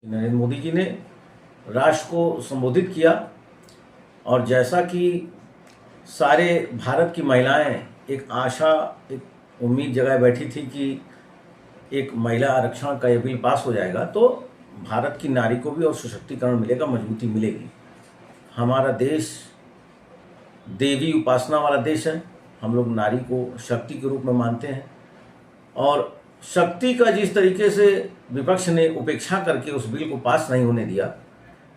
नरेंद्र मोदी जी ने राष्ट्र को संबोधित किया और जैसा कि सारे भारत की महिलाएं एक आशा, एक उम्मीद जगाए बैठी थी कि एक महिला आरक्षण का ये बिल पास हो जाएगा तो भारत की नारी को भी और सशक्तिकरण मिलेगा, मजबूती मिलेगी। हमारा देश देवी उपासना वाला देश है। हम लोग नारी को शक्ति के रूप में मानते हैं और शक्ति का जिस तरीके से विपक्ष ने उपेक्षा करके उस बिल को पास नहीं होने दिया,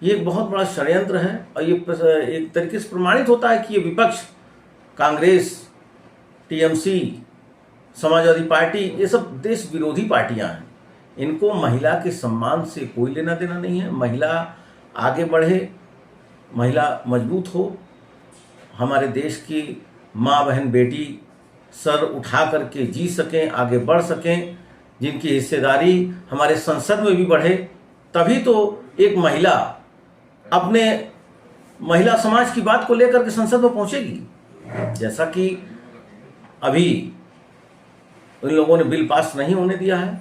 ये एक बहुत बड़ा षड्यंत्र है और ये एक तरीके से प्रमाणित होता है कि ये विपक्ष, कांग्रेस, टीएमसी, समाजवादी पार्टी, ये सब देश विरोधी पार्टियां हैं। इनको महिला के सम्मान से कोई लेना देना नहीं है। महिला आगे बढ़े, महिला मजबूत हो, हमारे देश की माँ बहन बेटी सर उठा करके जी सकें, आगे बढ़ सकें, जिनकी हिस्सेदारी हमारे संसद में भी बढ़े, तभी तो एक महिला अपने महिला समाज की बात को लेकर के संसद में पहुंचेगी। जैसा कि अभी इन लोगों ने बिल पास नहीं होने दिया है,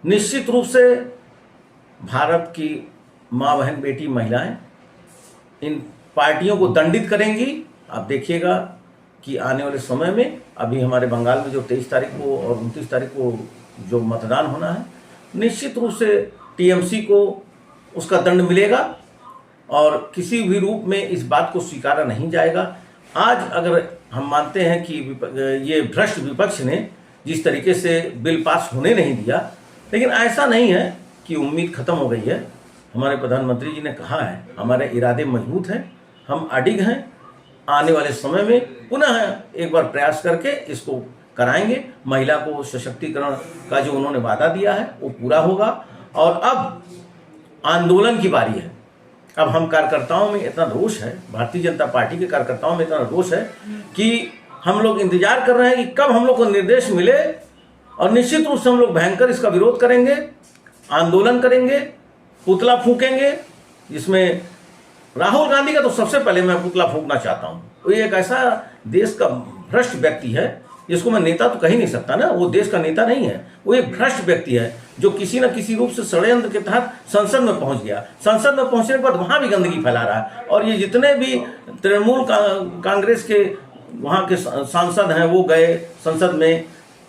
निश्चित रूप से भारत की माँ बहन बेटी महिलाएं इन पार्टियों को दंडित करेंगी। आप देखिएगा कि आने वाले समय में अभी हमारे बंगाल में जो 23 तारीख को और 29 तारीख को जो मतदान होना है, निश्चित रूप से टीएमसी को उसका दंड मिलेगा और किसी भी रूप में इस बात को स्वीकारा नहीं जाएगा। आज अगर हम मानते हैं कि ये भ्रष्ट विपक्ष ने जिस तरीके से बिल पास होने नहीं दिया, लेकिन ऐसा नहीं है कि उम्मीद खत्म हो गई है। हमारे प्रधानमंत्री जी ने कहा है, हमारे इरादे मजबूत हैं, हम अडिग हैं। आने वाले समय में पुनः एक बार प्रयास करके इसको कराएंगे। महिला को सशक्तिकरण का जो उन्होंने वादा दिया है वो पूरा होगा और अब आंदोलन की बारी है। अब हम कार्यकर्ताओं में इतना रोष है, भारतीय जनता पार्टी के कार्यकर्ताओं में इतना रोष है कि हम लोग इंतजार कर रहे हैं कि कब हम लोग को निर्देश मिले और निश्चित रूप से हम लोग भयंकर इसका विरोध करेंगे, आंदोलन करेंगे, पुतला फूकेंगे। जिसमें राहुल गांधी का तो सबसे पहले मैं पुतला फूंकना चाहता हूं। वो एक ऐसा देश का भ्रष्ट व्यक्ति है जिसको मैं नेता तो कह ही नहीं सकता ना, वो देश का नेता नहीं है, वो एक भ्रष्ट व्यक्ति है जो किसी न किसी रूप से षड्यंत्र के तहत संसद में पहुंच गया। संसद में पहुंचने के बाद वहां भी गंदगी फैला रहा है और ये जितने भी तृणमूल कांग्रेस के वहां के सांसद हैं वो गए संसद में,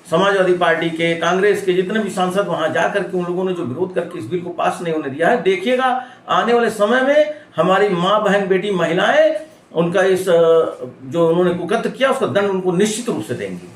समाजवादी पार्टी के, कांग्रेस के जितने भी सांसद वहां जा करके उन लोगों ने जो विरोध करके इस बिल को पास नहीं होने दिया है। देखिएगा आने वाले समय में हमारी माँ बहन बेटी महिलाएं उनका इस जो उन्होंने कुकृत्य किया उसका दंड उनको निश्चित रूप से देंगी।